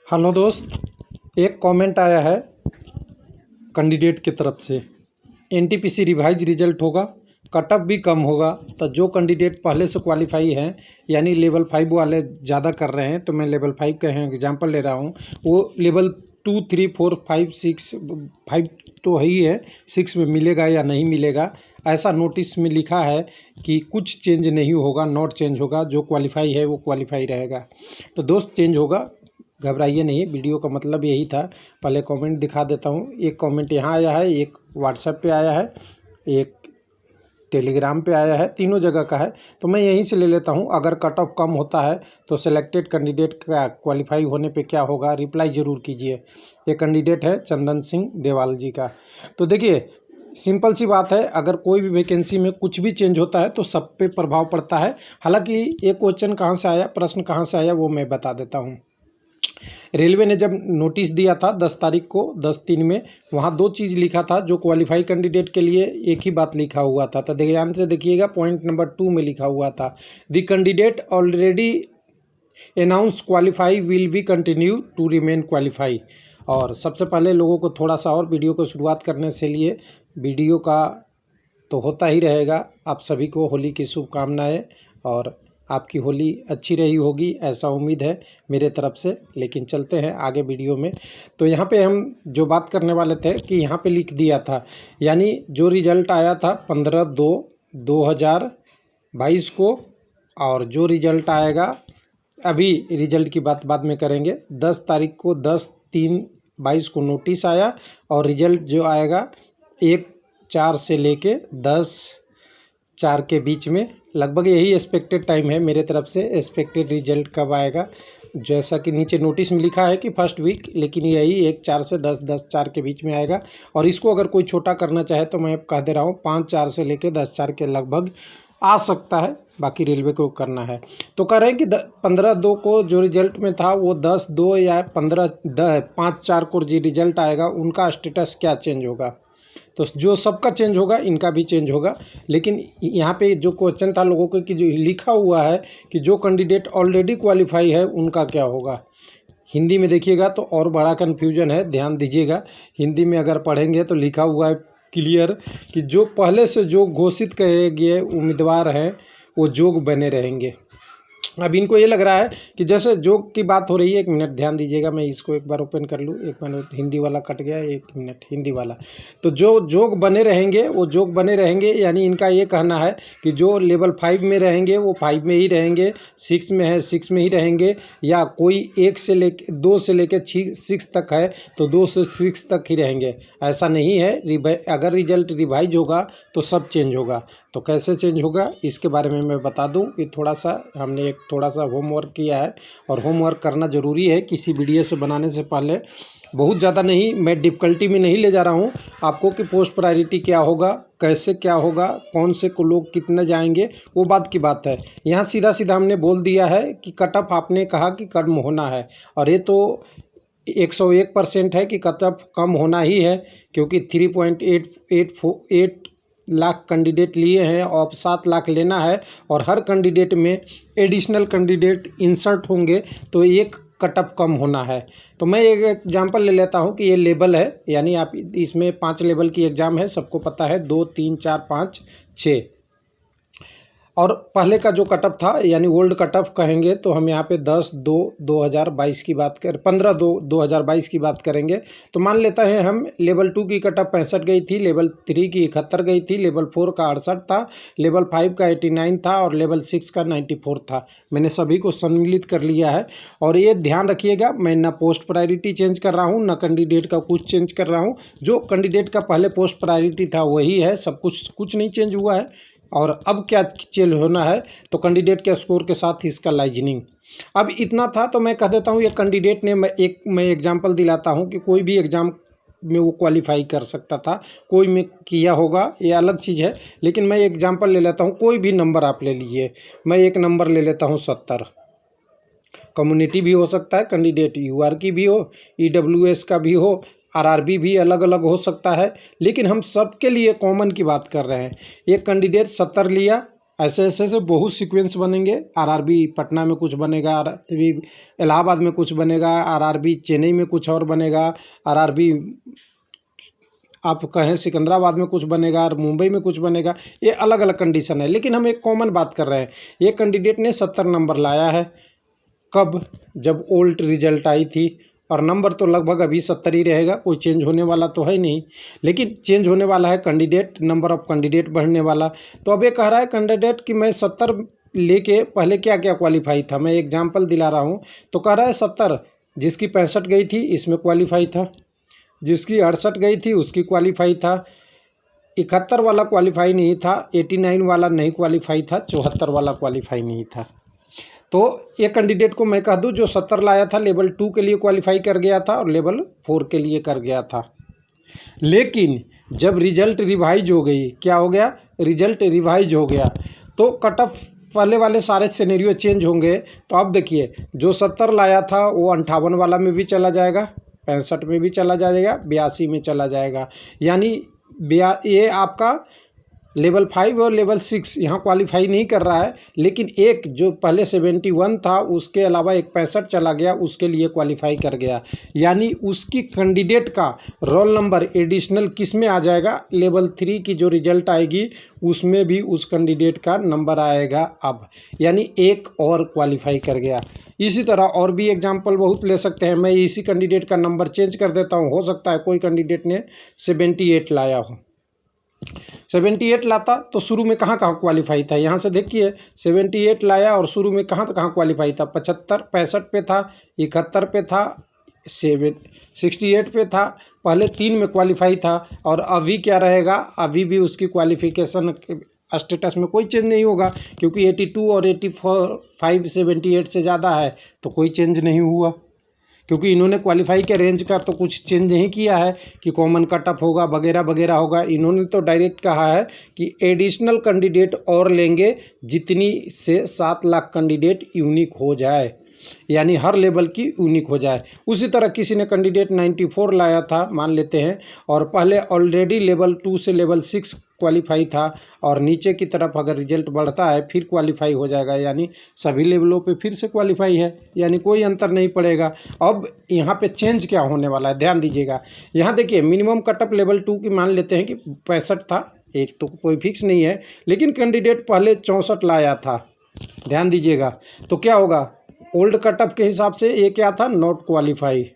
Hello दोस्त, एक comment आया है कैंडिडेट की तरफ से। एनटीपीसी रिवाइज रिजल्ट होगा, कट ऑफ भी कम होगा। तो जो कैंडिडेट पहले से क्वालिफाई हैं, यानी लेवल 5 वाले ज़्यादा कर रहे हैं, तो मैं लेवल 5 का एग्जांपल ले रहा हूँ। वो लेवल 2, 3, 4, 5, 6, 5 तो है ही है, 6 में मिलेगा या नहीं मिलेगा, ऐसा नोटिस में लिखा है कि कुछ चेंज नहीं होगा, नॉट चेंज होगा। जो क्वालिफाई है वो क्वालिफाई रहेगा। तो दोस्त चेंज होगा, घबराइए नहीं। वीडियो का मतलब यही था। पहले कमेंट दिखा देता हूँ। एक कमेंट यहाँ आया है, एक व्हाट्सएप पे आया है, एक टेलीग्राम पे आया है, तीनों जगह का है। तो मैं यहीं से ले लेता हूँ। अगर कट ऑफ कम होता है तो सिलेक्टेड कैंडिडेट का क्वालिफाई होने पे क्या होगा, रिप्लाई ज़रूर कीजिए। ये कैंडिडेट है चंदन सिंह देवाल जी का। तो देखिए, सिंपल सी बात है, अगर कोई भी वैकेंसी में कुछ भी चेंज होता है तो सब पे प्रभाव पड़ता है। हालांकि ये क्वेश्चन कहाँ से आया, प्रश्न कहाँ से आया, वो मैं बता देता हूँ। रेलवे ने जब नोटिस दिया था 10 तारीख को 10/3 में, वहाँ 2 चीज़ लिखा था। जो क्वालिफाई कैंडिडेट के लिए एक ही बात लिखा हुआ था। तो ध्यान से देखिएगा, पॉइंट नंबर 2 में लिखा हुआ था, the candidate already announce qualify will be continue to remain qualify. और सबसे पहले लोगों को थोड़ा सा और वीडियो को शुरुआत करने से लिए, वीडियो का तो होता ही रहेगा। आप सभी को होली की शुभकामनाएं, और आपकी होली अच्छी रही होगी, ऐसा उम्मीद है मेरे तरफ से। लेकिन चलते हैं आगे वीडियो में। तो यहाँ पे हम जो बात करने वाले थे कि यहाँ पे लिख दिया था, यानी जो रिज़ल्ट आया था 15/2/2022 को, और जो रिज़ल्ट आएगा, अभी रिज़ल्ट की बात बाद में करेंगे। 10 तारीख को 10/3/22 को नोटिस आया, और रिज़ल्ट जो आएगा 1/4 से लेके 10/4 के बीच में, लगभग यही एक्सपेक्टेड टाइम है मेरे तरफ से। एक्सपेक्टेड रिजल्ट कब आएगा, जैसा कि नीचे नोटिस में लिखा है कि फर्स्ट वीक, लेकिन यही 1/4 से 10/4 के बीच में आएगा। और इसको अगर कोई छोटा करना चाहे तो मैं कह दे रहा हूँ 5/4 से लेकर 10/4 के लगभग आ सकता है। बाकी रेलवे को करना है। तो कह रहे हैं कि 15/2 को जो रिजल्ट में था वो 10/2 या 5/4 को जो रिजल्ट आएगा, उनका स्टेटस क्या चेंज होगा। तो जो सबका चेंज होगा, इनका भी चेंज होगा। लेकिन यहाँ पे जो क्वेश्चन था लोगों को, कि जो लिखा हुआ है कि जो कैंडिडेट ऑलरेडी क्वालिफाई है उनका क्या होगा। हिंदी में देखिएगा तो और बड़ा कन्फ्यूजन है, ध्यान दीजिएगा। हिंदी में अगर पढ़ेंगे तो लिखा हुआ है क्लियर कि जो पहले से जो घोषित किए गए उम्मीदवार हैं वो जोग बने रहेंगे। अब इनको ये लग रहा है कि जैसे जोग की बात हो रही है। 1 मिनट ध्यान दीजिएगा, मैं इसको एक बार ओपन कर लूँ। 1 मिनट, हिंदी वाला कट गया, 1 मिनट, हिंदी वाला। तो जो जोग बने रहेंगे वो जोग बने रहेंगे, यानी इनका ये कहना है कि जो लेवल 5 में रहेंगे वो 5 में ही रहेंगे, 6 में है 6 में ही रहेंगे, या कोई 1 से लेकर 2 से लेकर 6 तक है तो 2 से 6 तक ही रहेंगे। ऐसा नहीं है। अगर रिजल्ट रिवाइज होगा तो सब चेंज होगा। तो कैसे चेंज होगा इसके बारे में मैं बता दूं कि हमने थोड़ा सा होमवर्क किया है, और होमवर्क करना ज़रूरी है किसी वीडियो से बनाने से पहले। बहुत ज़्यादा नहीं, मैं डिफ़िकल्टी में नहीं ले जा रहा हूं आपको कि पोस्ट प्रायोरिटी क्या होगा, कैसे क्या होगा, कौन से को लोग कितने जाएंगे, वो बात की बात है। यहाँ सीधा सीधा हमने बोल दिया है कि कट ऑफ आपने कहा कि कम होना है, और ये तो 101% है कि कट ऑफ कम होना ही है, क्योंकि 3.8 लाख कैंडिडेट लिए हैं और 7 लाख लेना है, और हर कैंडिडेट में एडिशनल कैंडिडेट इंसर्ट होंगे, तो एक कट ऑफ कम होना है। तो मैं एक एग्जांपल ले लेता हूं कि ये लेवल है, यानी आप इसमें 5 लेवल की एग्ज़ाम है, सबको पता है, 2, 3, 4, 5, 6। और पहले का जो कट ऑफ था, यानी ओल्ड कट ऑफ कहेंगे, तो हम यहाँ पे 10/2/2022 की बात कर 15/2/2022 की बात करेंगे। तो मान लेते हैं हम लेवल 2 की कट ऑफ 65 गई थी, लेवल 3 की 71 गई थी, लेवल 4 का 68 था, लेवल 5 का 89 था, और लेवल 6 का 94 था। मैंने सभी को सम्मिलित कर लिया है। और ये ध्यान रखिएगा, मैं ना पोस्ट प्रायोरिटी चेंज कर रहा हूँ, ना कैंडिडेट का कुछ चेंज कर रहा हूँ। जो कैंडिडेट का पहले पोस्ट प्रायोरिटी था वही है, सब कुछ नहीं चेंज हुआ है। और अब क्या चेंज होना है, तो कैंडिडेट के स्कोर के साथ इसका लाइजनिंग। अब इतना था, तो मैं कह देता हूँ ये कैंडिडेट ने, मैं एग्जांपल दिलाता हूँ कि कोई भी एग्ज़ाम में वो क्वालिफाई कर सकता था, कोई में किया होगा, ये अलग चीज़ है। लेकिन मैं एग्जांपल ले लेता हूँ, कोई भी नंबर आप ले लीजिए। मैं एक नंबर ले लेता हूँ 70। कम्युनिटी भी हो सकता है, कैंडिडेट यूआर की भी हो, ईडब्ल्यूएस का भी हो, आरआरबी भी अलग अलग हो सकता है, लेकिन हम सबके लिए कॉमन की बात कर रहे हैं। एक कैंडिडेट 70 लिया, ऐसे ऐसे ऐसे बहुत सीक्वेंस बनेंगे। आरआरबी पटना में कुछ बनेगा, आरआरबी इलाहाबाद में कुछ बनेगा, आरआरबी चेन्नई में कुछ और बनेगा, आरआरबी आप कहें सिकंदराबाद में कुछ बनेगा और मुंबई में कुछ बनेगा। ये अलग अलग कंडीशन है, लेकिन हम एक कॉमन बात कर रहे हैं। ये कैंडिडेट ने 70 नंबर लाया है। कब? जब ओल्ड रिजल्ट आई थी, और नंबर तो लगभग अभी 70 ही रहेगा, कोई चेंज होने वाला तो है नहीं। लेकिन चेंज होने वाला है कैंडिडेट, नंबर ऑफ कैंडिडेट बढ़ने वाला। तो अब ये कह रहा है कैंडिडेट कि मैं 70 लेके पहले क्या क्या क्वालिफाई था। मैं एग्जाम्पल दिला रहा हूँ। तो कह रहा है 70, जिसकी 65 गई थी इसमें क्वालिफाई था, जिसकी 68 गई थी उसकी क्वालिफाई था, 71 वाला क्वालिफाई नहीं था, 89 वाला नहीं क्वालिफाई था, 74 वाला क्वालिफाई नहीं था। तो एक कैंडिडेट को मैं कह दूं जो 70 लाया था लेवल 2 के लिए क्वालिफाई कर गया था और लेवल 4 के लिए कर गया था। लेकिन जब रिजल्ट रिवाइज हो गई, क्या हो गया? रिजल्ट रिवाइज हो गया, तो कट ऑफ पहले वाले सारे सिनेरियो चेंज होंगे। तो अब देखिए, जो 70 लाया था वो 58 वाला में भी चला जाएगा, 65 में भी चला जाएगा, 82 में चला जाएगा। यानी ये आपका लेवल 5 और लेवल 6 यहाँ क्वालिफाई नहीं कर रहा है। लेकिन एक जो पहले 71 था उसके अलावा एक 65 चला गया, उसके लिए क्वालिफाई कर गया। यानी उसकी कैंडिडेट का रोल नंबर एडिशनल किस में आ जाएगा? लेवल 3 की जो रिजल्ट आएगी उसमें भी उस कैंडिडेट का नंबर आएगा अब, यानी एक और क्वालिफाई कर गया। इसी तरह और भी एग्जाम्पल बहुत ले सकते हैं। मैं इसी कैंडिडेट का नंबर चेंज कर देता हूँ। हो सकता है कोई कैंडिडेट ने 78 लाया हो, 78 लाता तो शुरू में कहाँ कहाँ क्वालिफाई था? यहाँ से देखिए, 78 लाया और शुरू में कहाँ क्वालिफाई था? 75, 65 पे था, 71 पे था, 68 पे था, पहले 3 में क्वालिफाई था। और अभी क्या रहेगा? अभी भी उसकी क्वालिफिकेशन स्टेटस में कोई चेंज नहीं होगा, क्योंकि 82 और 85 78 से ज़्यादा है तो कोई चेंज नहीं हुआ, क्योंकि इन्होंने क्वालिफाई के रेंज का तो कुछ चेंज नहीं किया है कि कॉमन कट ऑफ होगा वगैरह वगैरह होगा। इन्होंने तो डायरेक्ट कहा है कि एडिशनल कैंडिडेट और लेंगे जितनी से 7 लाख कैंडिडेट यूनिक हो जाए, यानी हर लेवल की यूनिक हो जाए। उसी तरह किसी ने कैंडिडेट 94 लाया था मान लेते हैं, और पहले ऑलरेडी लेवल 2 से लेवल 6 क्वालिफाई था, और नीचे की तरफ अगर रिजल्ट बढ़ता है फिर क्वालिफाई हो जाएगा, यानी सभी लेवलों पे फिर से क्वालिफाई है, यानी कोई अंतर नहीं पड़ेगा। अब यहाँ पे चेंज क्या होने वाला है, ध्यान दीजिएगा। यहाँ देखिए, मिनिमम कटअप लेवल 2 की मान लेते हैं कि 65 था, एक तो कोई फिक्स नहीं है, लेकिन कैंडिडेट पहले 64 लाया था, ध्यान दीजिएगा। तो क्या होगा? ओल्ड कटअप के हिसाब से ये क्या था? नॉट क्वालिफाई,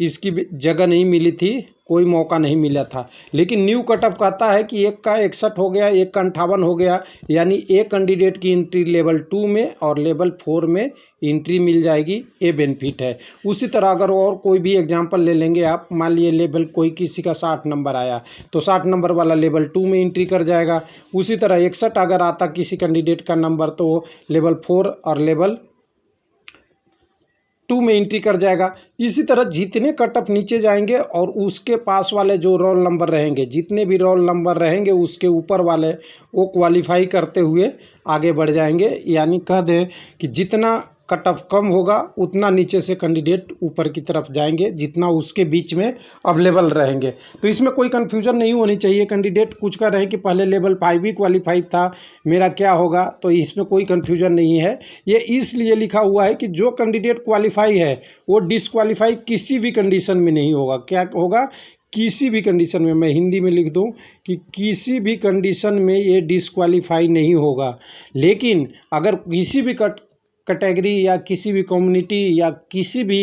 इसकी जगह नहीं मिली थी, कोई मौका नहीं मिला था। लेकिन न्यू कटअप कहता है कि एक का 61 हो गया, एक का 58 हो गया, यानी एक कैंडिडेट की एंट्री लेवल 2 में और लेवल 4 में एंट्री मिल जाएगी, ये बेनिफिट है। उसी तरह अगर और कोई भी एग्जांपल ले लेंगे आप, मान लिए लेवल कोई किसी का 60 नंबर आया तो 60 नंबर वाला लेवल 2 में एंट्री कर जाएगा। उसी तरह 61 अगर आता किसी कैंडिडेट का नंबर तो लेवल 4 और लेवल 2 में एंट्री कर जाएगा। इसी तरह जितने कटअप नीचे जाएंगे और उसके पास वाले जो रोल नंबर रहेंगे, जितने भी रोल नंबर रहेंगे उसके ऊपर वाले वो क्वालिफाई करते हुए आगे बढ़ जाएंगे। यानी कह दें कि जितना कट ऑफ कम होगा उतना नीचे से कैंडिडेट ऊपर की तरफ जाएंगे, जितना उसके बीच में अवेलेबल रहेंगे। तो इसमें कोई कन्फ्यूजन नहीं होनी चाहिए। कैंडिडेट कुछ कर रहे हैं कि पहले लेवल 5 ही क्वालिफाई था, मेरा क्या होगा? तो इसमें कोई कन्फ्यूजन नहीं है। ये इसलिए लिखा हुआ है कि जो कैंडिडेट क्वालिफाई है वो डिसक्वालीफाई किसी भी कंडीशन में नहीं होगा। क्या होगा? किसी भी कंडीशन में, मैं हिंदी में लिख दूं कि किसी भी कंडीशन में ये डिसक्वालीफाई नहीं होगा। लेकिन अगर किसी भी कैटेगरी या किसी भी कम्युनिटी या किसी भी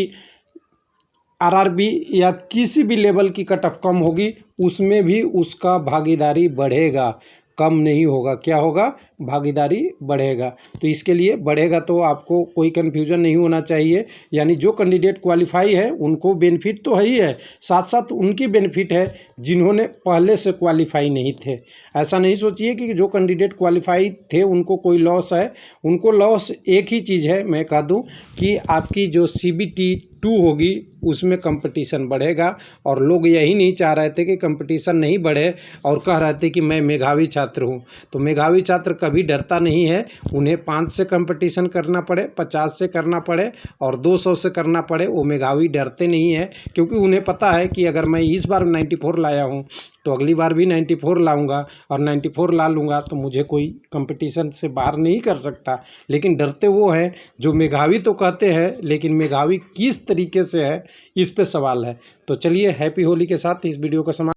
आरआरबी या किसी भी लेवल की कट ऑफ कम होगी, उसमें भी उसका भागीदारी बढ़ेगा, कम नहीं होगा। क्या होगा? भागीदारी बढ़ेगा। तो इसके लिए बढ़ेगा, तो आपको कोई कन्फ्यूजन नहीं होना चाहिए। यानी जो कैंडिडेट क्वालिफाई है उनको बेनिफिट तो है ही है, साथ साथ उनकी बेनिफिट है जिन्होंने पहले से क्वालिफाई नहीं थे। ऐसा नहीं सोचिए कि जो कैंडिडेट क्वालिफाई थे उनको कोई लॉस है। उनको लॉस एक ही चीज़ है, मैं कह दूं कि आपकी जो CBT 2 होगी उसमें कंपटीशन बढ़ेगा। और लोग यही नहीं चाह रहे थे कि कंपटीशन नहीं बढ़े, और कह रहे थे कि मैं मेधावी छात्र हूं। तो मेधावी छात्र कभी डरता नहीं है। उन्हें 5 से कंपटीशन करना पड़े, 50 से करना पड़े और 200 से करना पड़े, वो मेधावी डरते नहीं है, क्योंकि उन्हें पता है कि अगर मैं इस बार 94 लाया हूं तो अगली बार भी 94 लाऊंगा और 94 ला लूँगा तो मुझे कोई कंपटीशन से बाहर नहीं कर सकता। लेकिन डरते वो हैं जो मेधावी तो कहते हैं, लेकिन मेधावी किस तरीके से है इस पे सवाल है। तो चलिए हैप्पी होली के साथ इस वीडियो को समाप्त